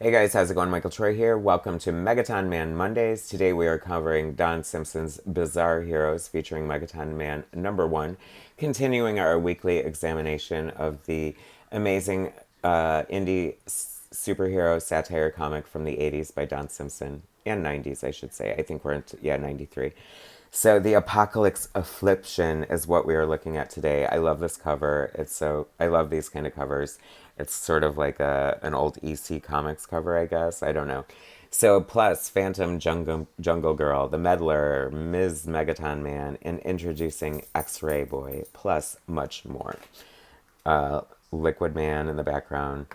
Hey guys, how's it going? Michael Troy here. Welcome to Megaton Man Mondays. Today we are covering Don Simpson's Bizarre Heroes featuring Megaton Man #1, continuing our weekly examination of the amazing indie superhero satire comic from the 80s by Don Simpson, and 90s, I should say. I think we're into, 93. So the Apocalypse Affliction is what we are looking at today. I love this cover. I love these kind of covers. It's sort of like an old EC Comics cover, I guess. I don't know. So plus Phantom Jungle Girl, The Meddler, Ms. Megaton Man, and introducing X-Ray Boy, plus much more. Liquid Man in the background,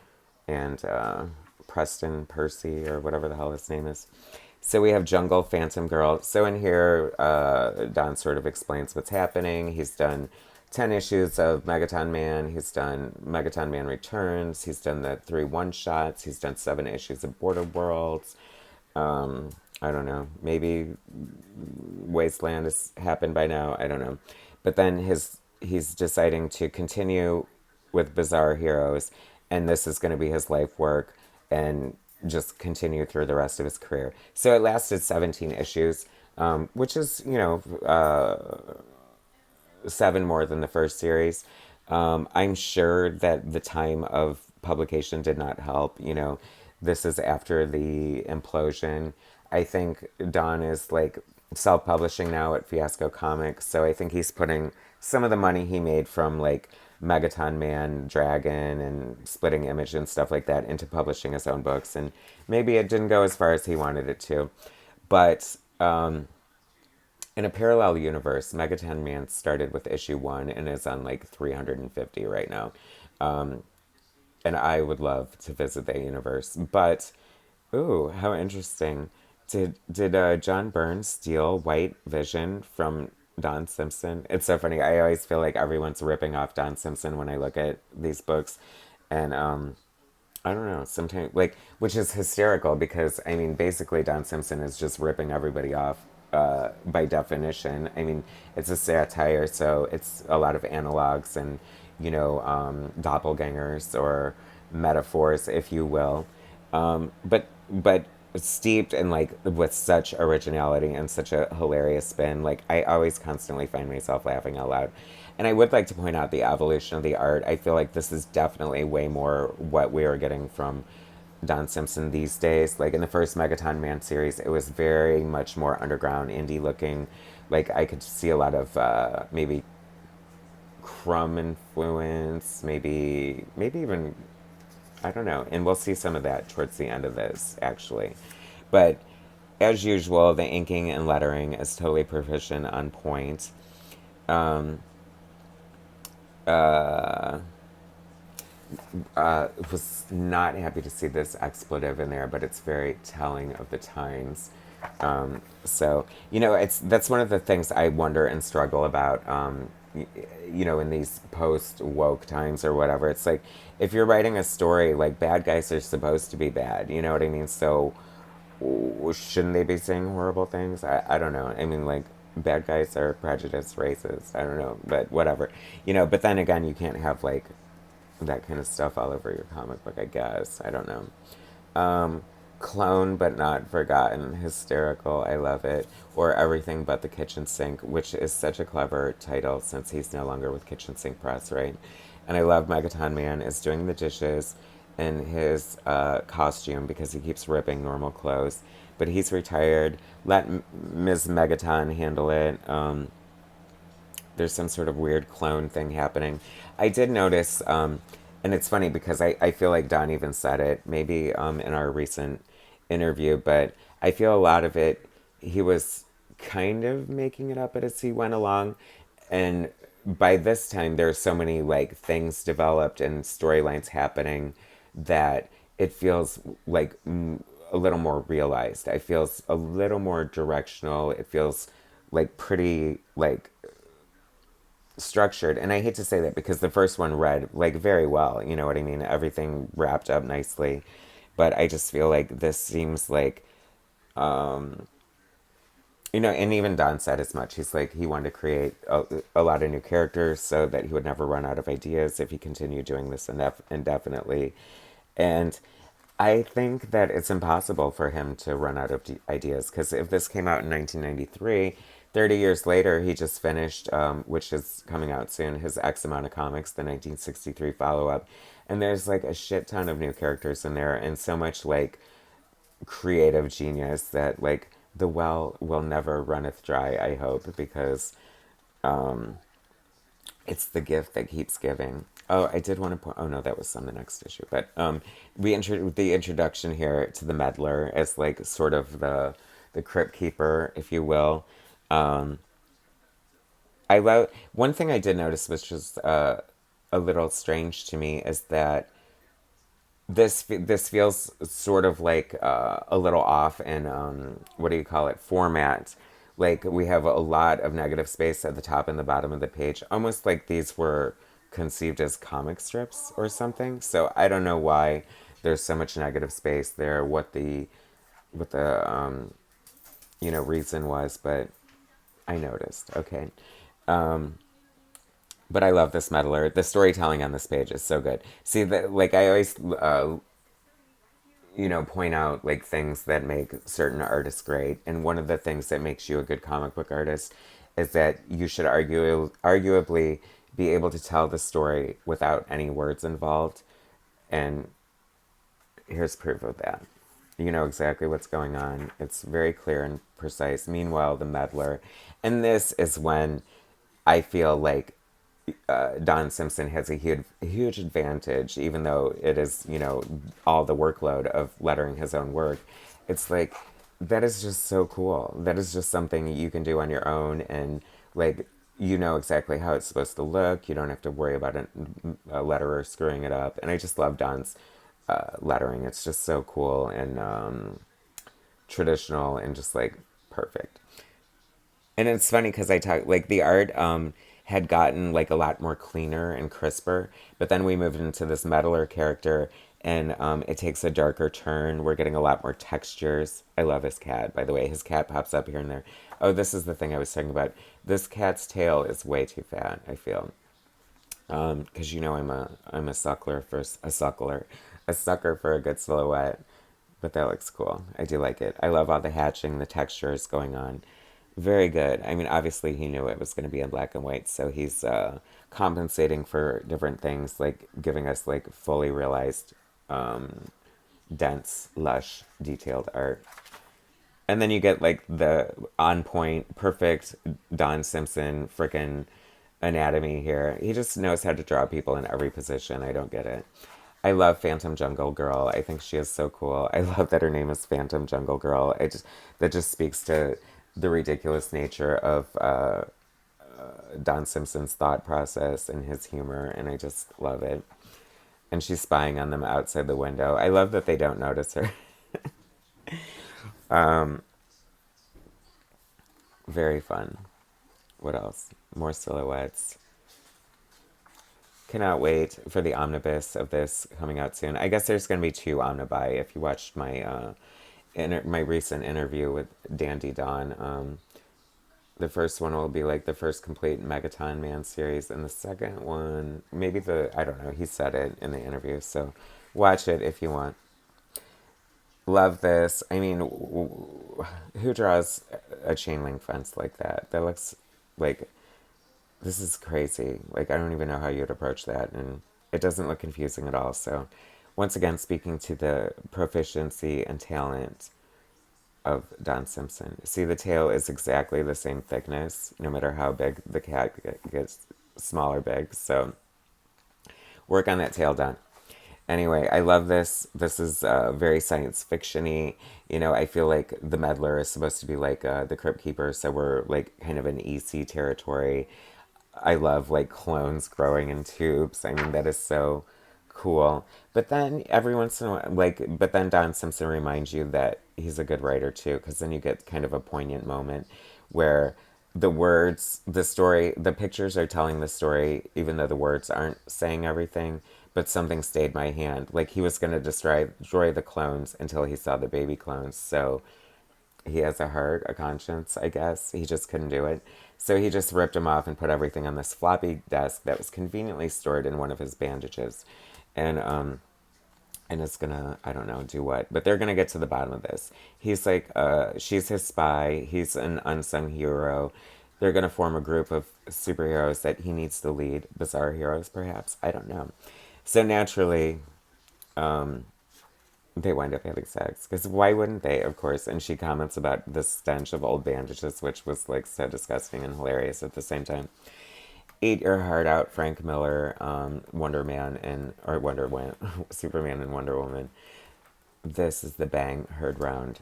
and Preston Percy, or whatever the hell his name is. So we have Jungle Phantom Girl. So in here, Don sort of explains what's happening. He's done 10 issues of Megaton Man. He's done Megaton Man Returns. He's done the 3 one-shots. He's done 7 issues of Border Worlds. I don't know. Maybe Wasteland has happened by now. I don't know. But then he's deciding to continue with Bizarre Heroes, and this is going to be his life work and just continue through the rest of his career. So it lasted 17 issues, which is, 7 more than the first series. I'm sure that the time of publication did not help. This is after the implosion. I think Don is like self-publishing now at Fiasco Comics, so I think he's putting some of the money he made from like Megaton Man, Dragon, and Splitting Image and stuff like that into publishing his own books, and maybe it didn't go as far as he wanted it to. But in a parallel universe, Megaton Man started with issue 1 and is on like 350 right now. And I would love to visit that universe. But, ooh, how interesting. Did John Byrne steal White Vision from Don Simpson? It's so funny. I always feel like everyone's ripping off Don Simpson when I look at these books. And I don't know, sometimes, like, which is hysterical because, I mean, basically Don Simpson is just ripping everybody off by definition. I mean, it's a satire, so it's a lot of analogs and, doppelgangers or metaphors, if you will. But steeped in, like, with such originality and such a hilarious spin. Like, I always constantly find myself laughing out loud. And I would like to point out the evolution of the art. I feel like this is definitely way more what we are getting from Don Simpson these days. Like in the first Megaton Man series, it was very much more underground, indie looking. Like I could see a lot of maybe Crumb influence, maybe even, I don't know. And we'll see some of that towards the end of this, actually. But as usual, the inking and lettering is totally proficient, on point. Um, uh, was not happy to see this expletive in there, but it's very telling of the times. So it's that's one of the things I wonder and struggle about. In these post woke times or whatever, it's like if you're writing a story, like bad guys are supposed to be bad. You know what I mean? So shouldn't they be saying horrible things? I don't know. I mean, like bad guys are prejudiced, racist. I don't know, but whatever. But then again, you can't have like that kind of stuff all over your comic book, I guess. I don't know. Clone but not forgotten, hysterical. I love it. Or Everything But the Kitchen Sink, which is such a clever title since he's no longer with Kitchen Sink Press, right? And I love Megaton Man is doing the dishes in his costume because he keeps ripping normal clothes. But he's retired. Let Ms. Megaton handle it. There's some sort of weird clone thing happening. I did notice, and it's funny because I feel like Don even said it, maybe in our recent interview, but I feel a lot of it, he was kind of making it up as he went along. And by this time, there's so many like things developed and storylines happening that it feels like a little more realized. It feels a little more directional. It feels like pretty like structured. And I hate to say that because the first one read like very well, you know what I mean? Everything wrapped up nicely. But I just feel like this seems like, and even Don said as much. He's like, he wanted to create a lot of new characters so that he would never run out of ideas if he continued doing this indefinitely. And I think that it's impossible for him to run out of ideas because if this came out in 1993, 30 years later, he just finished, which is coming out soon, his X amount of comics, the 1963 follow up. And there's like a shit ton of new characters in there and so much like creative genius that like the well will never runneth dry, I hope, because it's the gift that keeps giving. Oh, I did want to point. Oh no, that was on the next issue. But the introduction here to the meddler as like sort of the crypt keeper, if you will. Um, I love one thing I did notice, which was a little strange to me, is that this feels sort of like a little off in what do you call it, format. Like we have a lot of negative space at the top and the bottom of the page, almost like these were conceived as comic strips or something. So I don't know why there's so much negative space there, what the reason was, but I noticed. Okay. But I love this meddler. The storytelling on this page is so good. See, like I always point out like things that make certain artists great. And one of the things that makes you a good comic book artist is that you should arguably be able to tell the story without any words involved. And here's proof of that. You know exactly what's going on. It's very clear and precise. Meanwhile, the meddler. And this is when I feel like Don Simpson has a huge advantage, even though it is, all the workload of lettering his own work. It's like, that is just so cool. That is just something you can do on your own, and like, you know exactly how it's supposed to look. You don't have to worry about a letterer screwing it up. And I just love Don's lettering. It's just so cool and traditional and just like perfect. And it's funny because I talk like the art had gotten like a lot more cleaner and crisper, but then we moved into this meddler character, and it takes a darker turn. We're getting a lot more textures. I love his cat, by the way. His cat pops up here and there. Oh, this is the thing I was talking about. This cat's tail is way too fat, I feel, because I'm a suckler for a sucker for a good silhouette. But that looks cool. I do like it. I love all the hatching, the textures going on. Very good. I mean, obviously he knew it was going to be in black and white, so he's compensating for different things, like giving us like fully realized, dense, lush, detailed art. And then you get like the on point, perfect Don Simpson freaking anatomy here. He just knows how to draw people in every position. I don't get it. I love Phantom Jungle Girl. I think she is so cool. I love that her name is Phantom Jungle Girl. That just speaks to the ridiculous nature of Don Simpson's thought process and his humor, and I just love it. And she's spying on them outside the window. I love that they don't notice her. Very fun. What else? More silhouettes. Cannot wait for the omnibus of this coming out soon. I guess there's going to be two omnibi. If you watched my recent interview with Dandy Don, the first one will be like the first complete Megaton Man series, and the second one, maybe I don't know, he said it in the interview, so watch it if you want. Love this. I mean, who draws a chain link fence like that? That looks like, this is crazy. Like, I don't even know how you'd approach that, and it doesn't look confusing at all, so once again, speaking to the proficiency and talent of Don Simpson. See, the tail is exactly the same thickness, no matter how big the cat gets, small or big. So work on that tail, Don. Anyway, I love this. This is very science fiction-y. I feel like the meddler is supposed to be like the crypt keeper, so we're like kind of in EC territory. I love like clones growing in tubes. I mean, that is so cool. But then every once in a while, but then Don Simpson reminds you that he's a good writer too, because then you get kind of a poignant moment where the words, the story, the pictures are telling the story, even though the words aren't saying everything. But something stayed my hand. Like he was going to destroy the clones until he saw the baby clones. So he has a heart, a conscience, I guess. He just couldn't do it. So he just ripped him off and put everything on this floppy disk that was conveniently stored in one of his bandages. And and is gonna, I don't know, do what, but they're gonna get to the bottom of this. He's like, she's his spy. He's an unsung hero. They're gonna form a group of superheroes that he needs to lead. Bizarre heroes, perhaps. I don't know. So naturally, they wind up having sex. Because why wouldn't they, of course? And she comments about the stench of old bandages, which was like so disgusting and hilarious at the same time. Eat your heart out, Frank Miller, Wonder Man and or Wonder Woman, Superman and Wonder Woman. This is the bang heard round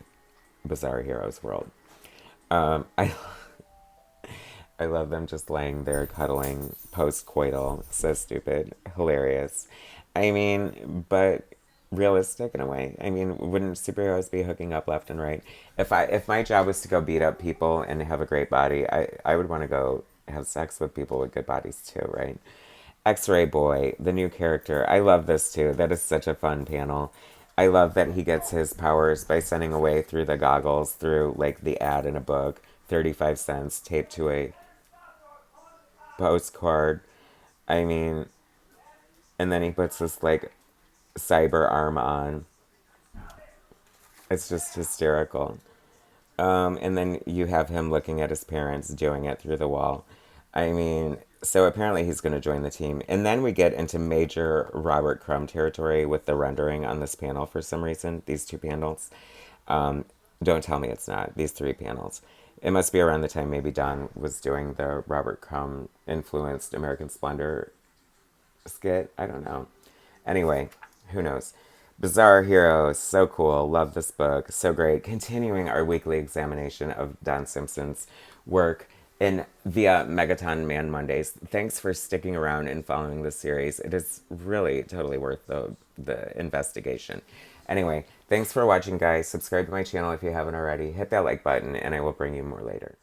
Bizarre Heroes world. I I love them just laying there cuddling post coital. So stupid, hilarious. I mean, but realistic in a way. I mean, wouldn't superheroes be hooking up left and right? If my job was to go beat up people and have a great body, I would want to go have sex with people with good bodies too, right? X-Ray Boy, the new character. I love this too. That is such a fun panel. I love that he gets his powers by sending away through the goggles through like the ad in a book, 35 cents taped to a postcard. I mean, and then he puts this like cyber arm on. It's just hysterical. And then you have him looking at his parents doing it through the wall. I mean, so apparently he's going to join the team. And then we get into major Robert Crumb territory with the rendering on this panel for some reason, these two panels. Don't tell me it's not, these three panels. It must be around the time maybe Don was doing the Robert Crumb influenced American Splendor skit. I don't know. Anyway, who knows? Bizarre Heroes, so cool. Love this book. So great. Continuing our weekly examination of Don Simpson's work in via Megaton Man Mondays. Thanks for sticking around and following this series. It is really totally worth the investigation. Anyway, thanks for watching, guys. Subscribe to my channel if you haven't already. Hit that like button, and I will bring you more later.